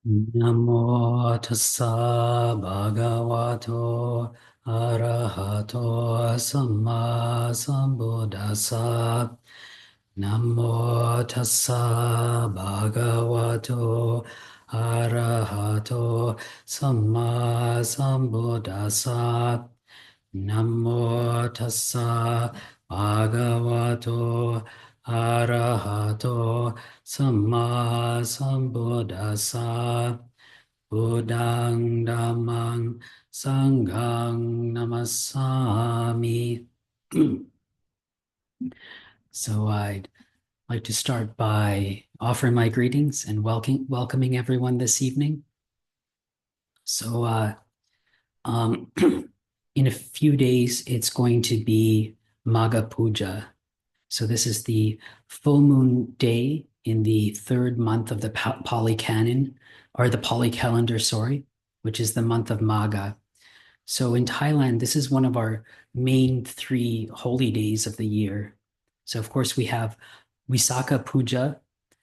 Namo tassa bhagavato arahato samma sambuddhassa. Namo tassa bhagavato arahato samma sambuddhassa. Namo tassa bhagavato arahato samma sambuddhassa. Buddhang dhammang sanghang namasami. So I'd like to start by offering my greetings and welcoming everyone this evening. So um, in a few days, it's going to be Magha Puja. So this is the full moon day in the third month of the Pali Canon, or the Pali calendar, sorry, which is the month of Magha. So in Thailand, this is one of our main three holy days of the year. So of course we have Visakha Puja,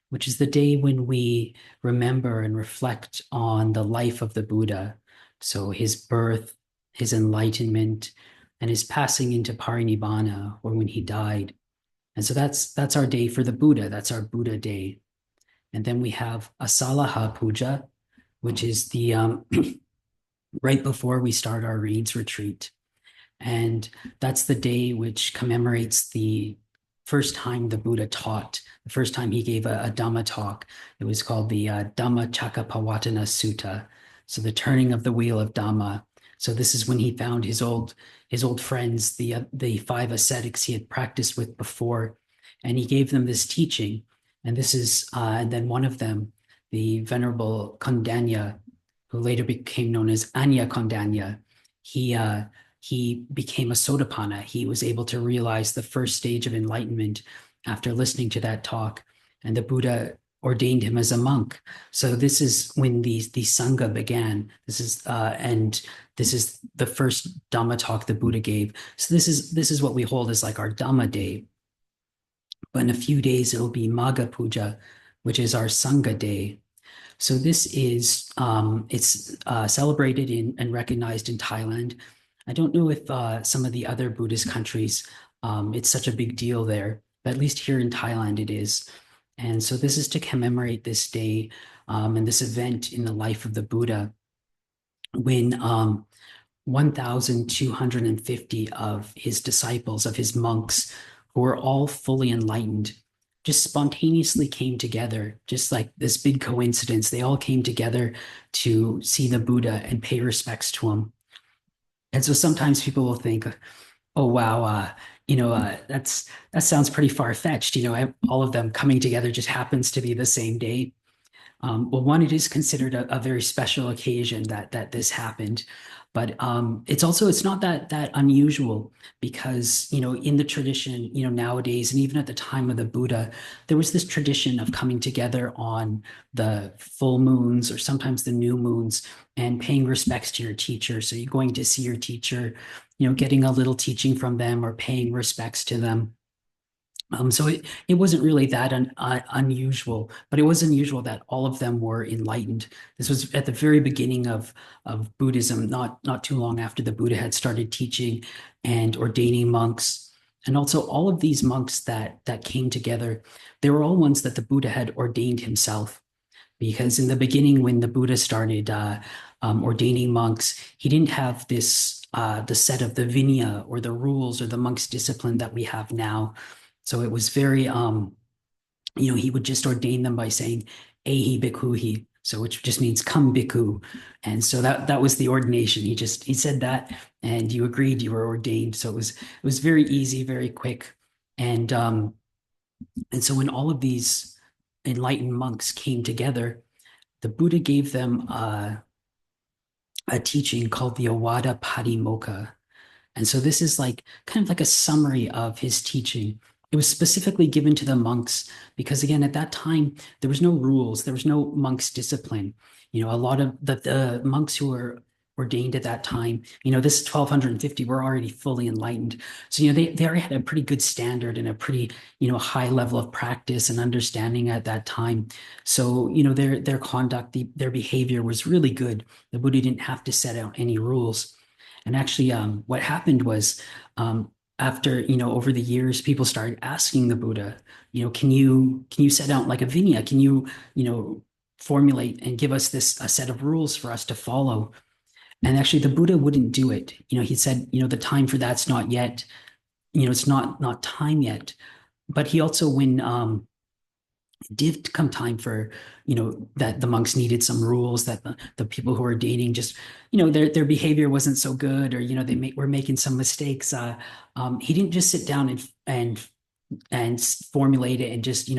which is the day when we remember and reflect on the life of the Buddha. So his birth, his enlightenment, and his passing into parinibbana, or when he died. And so that's our day for the Buddha. That's our Buddha day. And then we have Asalaha Puja, which is the right before we start our reeds retreat. And that's the day which commemorates the first time the Buddha taught, the first time he gave a Dhamma talk. It was called the Dhamma Chakkapawatana Sutta. So the turning of the wheel of Dhamma. So this is when he found his old friends, the five ascetics he had practiced with before, and he gave them this teaching. And this is and then one of them, the Venerable Kondanya, who later became known as Anya Kondanya, he became a Sotapanna. He was able to realize the first stage of enlightenment after listening to that talk, and the Buddha ordained him as a monk. So this is when the Sangha began. This is the first Dhamma talk the Buddha gave. So this is what we hold as like our Dhamma day. But in a few days it'll be Magha Puja, which is our Sangha day. So this is it's celebrated and recognized in Thailand. I don't know if some of the other Buddhist countries it's such a big deal there, but at least here in Thailand it is. And so this is to commemorate this day and this event in the life of the Buddha when 1,250 of his disciples, of his monks, who were all fully enlightened, just spontaneously came together, just like this big coincidence. They all came together to see the Buddha and pay respects to him. And so sometimes people will think, oh, wow, that sounds pretty far-fetched. All of them coming together just happens to be the same day. Well, one, it is considered a very special occasion that this happened, but it's not that unusual because in the tradition nowadays and even at the time of the Buddha, there was this tradition of coming together on the full moons or sometimes the new moons and paying respects to your teacher. So you're going to see your teacher, getting a little teaching from them or paying respects to them. So it wasn't really that unusual, but it was unusual that all of them were enlightened. This was at the very beginning of Buddhism, not too long after the Buddha had started teaching and ordaining monks. And also all of these monks that came together, they were all ones that the Buddha had ordained himself. Because in the beginning, when the Buddha started ordaining monks, he didn't have this the set of the Vinaya or the rules or the monk's discipline that we have now. So it was very, he would just ordain them by saying, Ehi bhikkhuhi, so which just means come bhikkhu. And so that was the ordination. He said that and you agreed, you were ordained. So it was very easy, very quick. And so when all of these enlightened monks came together, the Buddha gave them a teaching called the Ovada Patimokkha. And so this is like kind of like a summary of his teaching. It was specifically given to the monks because, again, at that time, there was no rules, there was no monk's discipline. A lot of the monks who were ordained at that time. This 1250, we're already fully enlightened. So, they already had a pretty good standard and a pretty, high level of practice and understanding at that time. So, their conduct, their behavior was really good. The Buddha didn't have to set out any rules. And actually, what happened was, after, over the years, people started asking the Buddha, can you set out like a vinaya? Can you formulate and give us a set of rules for us to follow? And actually, the Buddha wouldn't do it. He said, the time for that's not yet. It's not time yet. But he also, when did come time for, that the monks needed some rules, that the people who were dating just, their behavior wasn't so good, or were making some mistakes. He didn't just sit down and formulate it and just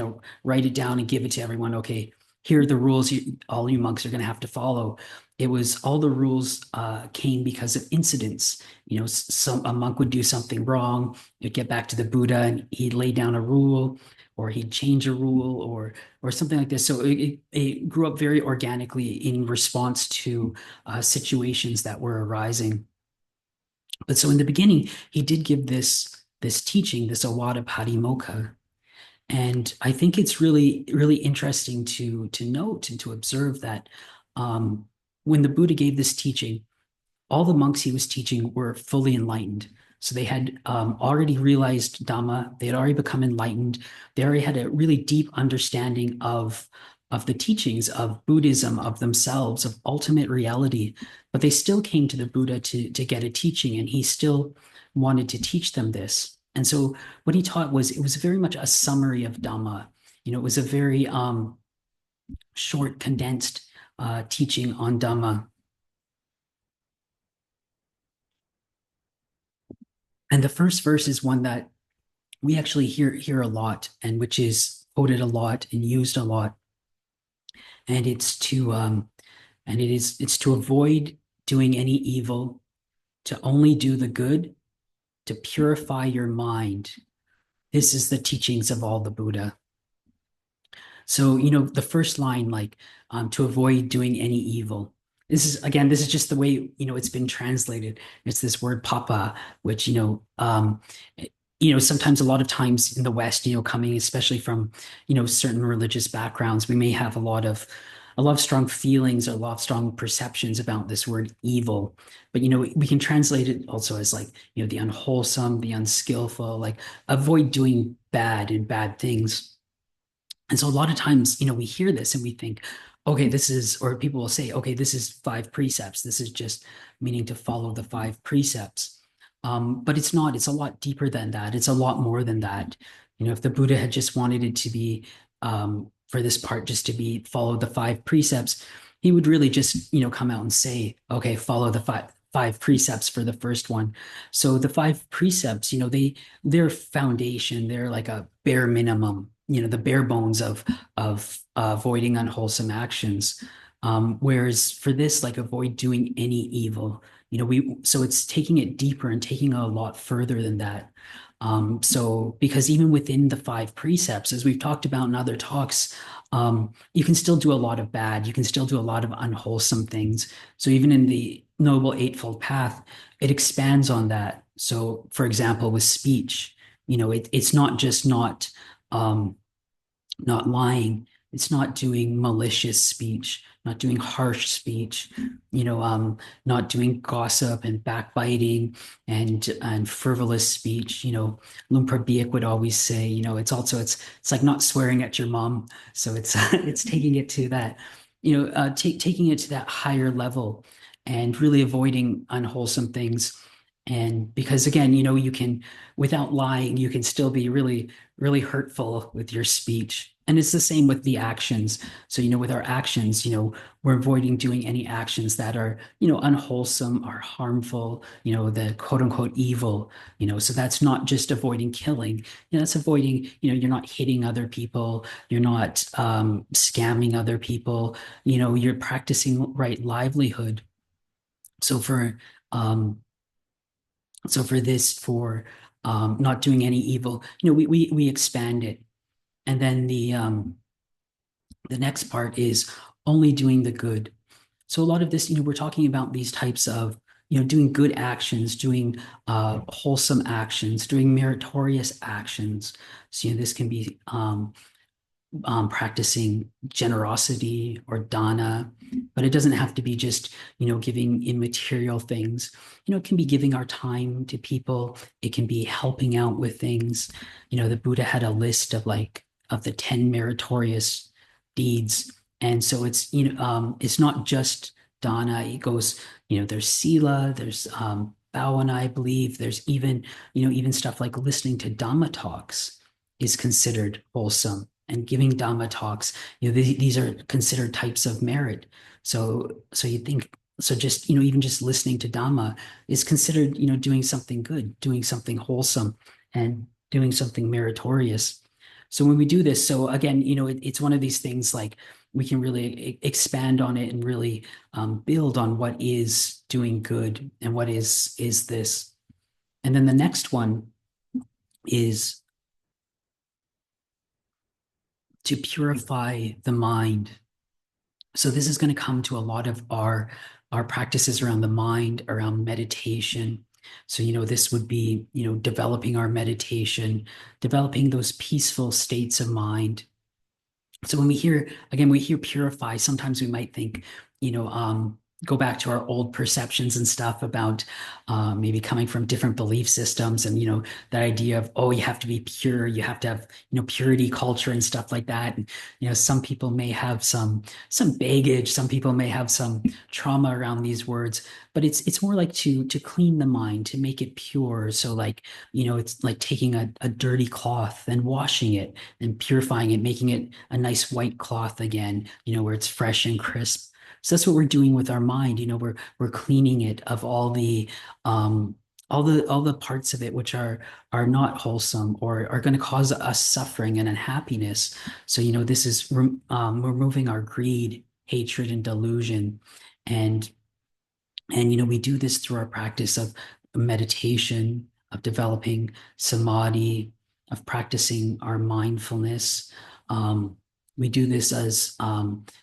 write it down and give it to everyone. Okay, here are the rules all you monks are going to have to follow. It was all the rules came because of incidents. A monk would do something wrong, you'd get back to the Buddha and he'd lay down a rule, or he'd change a rule, or something like this. So it grew up very organically in response to situations that were arising. But so in the beginning, he did give this teaching, this Ovada Patimokkha. And I think it's really, really interesting to note and to observe that when the Buddha gave this teaching, all the monks he was teaching were fully enlightened. So they had already realized Dhamma, they had already become enlightened, they already had a really deep understanding of the teachings of Buddhism, of themselves, of ultimate reality. But they still came to the Buddha to get a teaching, and he still wanted to teach them this. And so what he taught was, it was very much a summary of Dhamma. It was a very short, condensed teaching on Dhamma. And the first verse is one that we actually hear a lot, and which is quoted a lot and used a lot. And it's to avoid doing any evil, to only do the good, to purify your mind. This is the teachings of all the Buddha. So, the first line, like, to avoid doing any evil. This is just the way, it's been translated. It's this word papa, which, sometimes, a lot of times in the West, coming especially from, certain religious backgrounds, we may have a lot of strong feelings, or a lot of strong perceptions about this word evil. But, we can translate it also as, like, the unwholesome, the unskillful, like, avoid doing bad and bad things. And so a lot of times, we hear this and we think, okay, or people will say, okay, this is 5 precepts. This is just meaning to follow the 5 precepts. But it's not, it's a lot deeper than that. It's a lot more than that. If the Buddha had just wanted it to be, for this part, just to be follow the 5 precepts, he would really just, come out and say, okay, follow the five precepts for the first one. So the 5 precepts, their foundation, they're like a bare minimum, the bare bones of avoiding unwholesome actions. Whereas for this, like, avoid doing any evil, so it's taking it deeper and taking it a lot further than that. So because even within the 5 precepts, as we've talked about in other talks, you can still do a lot of bad. You can still do a lot of unwholesome things. So even in the Noble Eightfold Path, it expands on that. So, for example, with speech, it's not just not lying. It's not doing malicious speech, not doing harsh speech, not doing gossip and backbiting and frivolous speech. Lumpur Biak would always say, it's like not swearing at your mom. So it's it's taking it to that, taking it to that higher level, and really avoiding unwholesome things. And because, again, you can, without lying, you can still be really, really hurtful with your speech. And it's the same with the actions. So, with our actions, we're avoiding doing any actions that are, unwholesome or harmful, the quote unquote evil, so that's not just avoiding killing, that's avoiding, you're not hitting other people, you're not scamming other people, you're practicing right livelihood. So for this, for not doing any evil, we expand it. And then the next part is only doing the good. So a lot of this, we're talking about these types of, doing good actions, doing wholesome actions, doing meritorious actions. So, this can be practicing generosity or dana, but it doesn't have to be just, giving immaterial things. It can be giving our time to people. It can be helping out with things. The Buddha had a list of of the 10 meritorious deeds. And so it's not just dana. It goes, there's sila, there's bhavana, I believe. There's even stuff like listening to Dhamma talks is considered wholesome, and giving Dhamma talks, these are considered types of merit. So you think, so just, even just listening to Dhamma is considered, doing something good, doing something wholesome, and doing something meritorious. So when we do this, so again, it's one of these things like we can really expand on it and really build on what is doing good and what is this. And then the next one is to purify the mind. So this is going to come to a lot of our practices around the mind, around meditation. So, this would be, developing our meditation, developing those peaceful states of mind. So when we hear, again, we hear purify, sometimes we might think, go back to our old perceptions and stuff about maybe coming from different belief systems, and, that idea of, oh, you have to be pure, you have to have, purity culture and stuff like that. And, some people may have some baggage, some people may have some trauma around these words, but it's more like to clean the mind, to make it pure. So like, it's like taking a dirty cloth and washing it and purifying it, making it a nice white cloth again, where it's fresh and crisp. So that's what we're doing with our mind. We're cleaning it of um, all the parts of it which are not wholesome or are going to cause us suffering and unhappiness. So this is removing our greed, hatred, and delusion, and we do this through our practice of meditation, of developing samadhi, of practicing our mindfulness. We do this as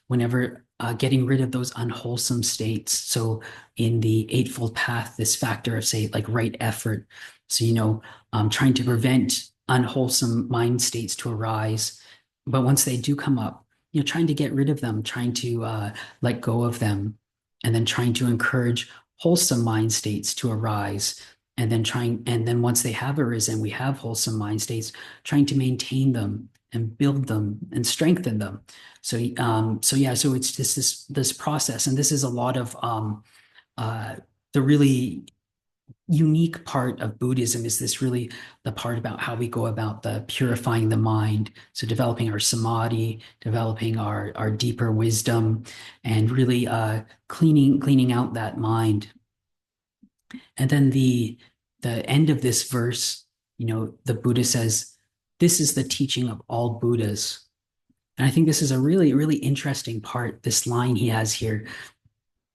whenever getting rid of those unwholesome states. So in the Eightfold Path, this factor of, say, like right effort. So, trying to prevent unwholesome mind states to arise. But once they do come up, trying to get rid of them, trying to let go of them, and then trying to encourage wholesome mind states to arise, and then once they have arisen, we have wholesome mind states, trying to maintain them and build them and strengthen them. So yeah, so it's just this process, and this is a lot of uh, the really unique part of Buddhism is this really the part about how we go about the purifying the mind. So developing our samadhi, developing our deeper wisdom, and really cleaning out that mind. And then the end of this verse, the Buddha says, "This is the teaching of all Buddhas." And I think this is a really, really interesting part, this line he has here,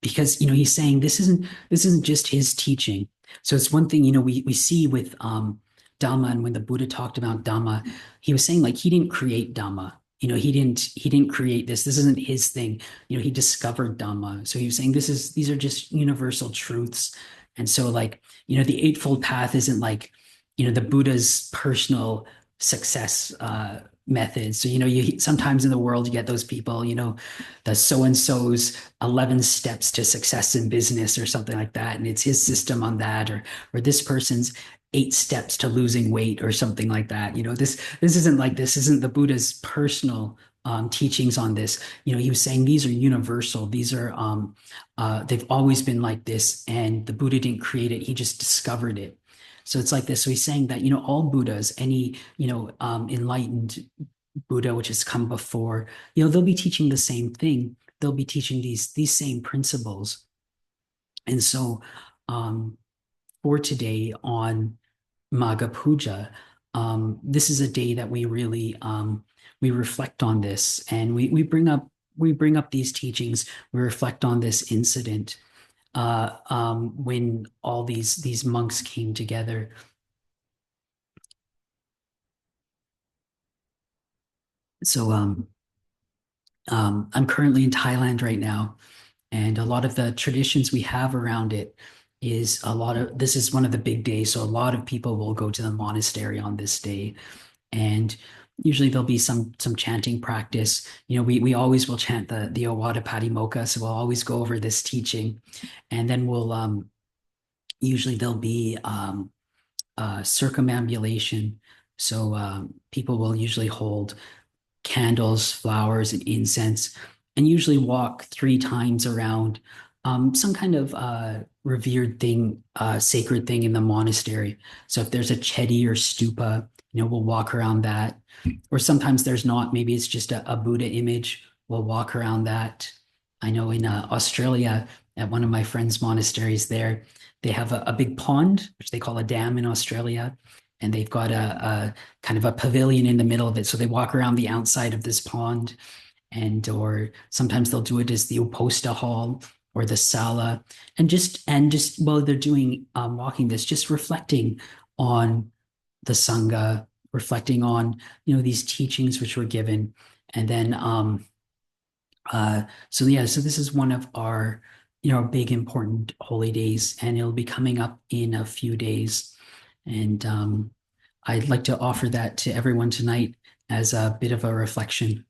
because he's saying this isn't just his teaching. So it's one thing, we see with Dhamma, and when the Buddha talked about Dhamma, he was saying like he didn't create Dhamma. He didn't create this. This isn't his thing. He discovered Dhamma. So he was saying these are just universal truths. And so like, the Eightfold Path isn't like, the Buddha's personal success method. So, you sometimes in the world you get those people, the so and so's 11 steps to success in business or something like that, and it's his system on that, or this person's 8 steps to losing weight or something like that. This isn't the Buddha's personal teachings on this. He was saying these are universal. These are they've always been like this, and the Buddha didn't create it. He just discovered it. So it's like this. So he's saying that, all Buddhas, any, enlightened Buddha, which has come before, they'll be teaching the same thing. They'll be teaching these same principles. And so for today on Magha Puja, this is a day that we really we reflect on this, and we bring up these teachings. We reflect on this incident when all these monks came together. So I'm currently in Thailand right now, And a lot of the traditions we have around it is a lot of this is one of the big days. So a lot of people will go to the monastery on this day. And usually there'll be some chanting practice. We always will chant the Ovada Patimokkha. So we'll always go over this teaching. And then we'll usually there'll be circumambulation. So people will usually hold candles, flowers, and incense, and usually walk 3 times around some kind of revered thing, sacred thing in the monastery. So if there's a chedi or stupa, we'll walk around that. Or sometimes there's not, maybe it's just a Buddha image. We'll walk around that. I know in Australia, at one of my friends' monasteries there, they have a big pond, which they call a dam in Australia. And they've got a kind of a pavilion in the middle of it. So they walk around the outside of this pond, or sometimes they'll do it as the Uposta Hall or the Sala, and just while they're doing walking this, just reflecting on the Sangha, reflecting on these teachings which were given, and then so yeah, so this is one of our big important holy days, and it'll be coming up in a few days, and I'd like to offer that to everyone tonight as a bit of a reflection.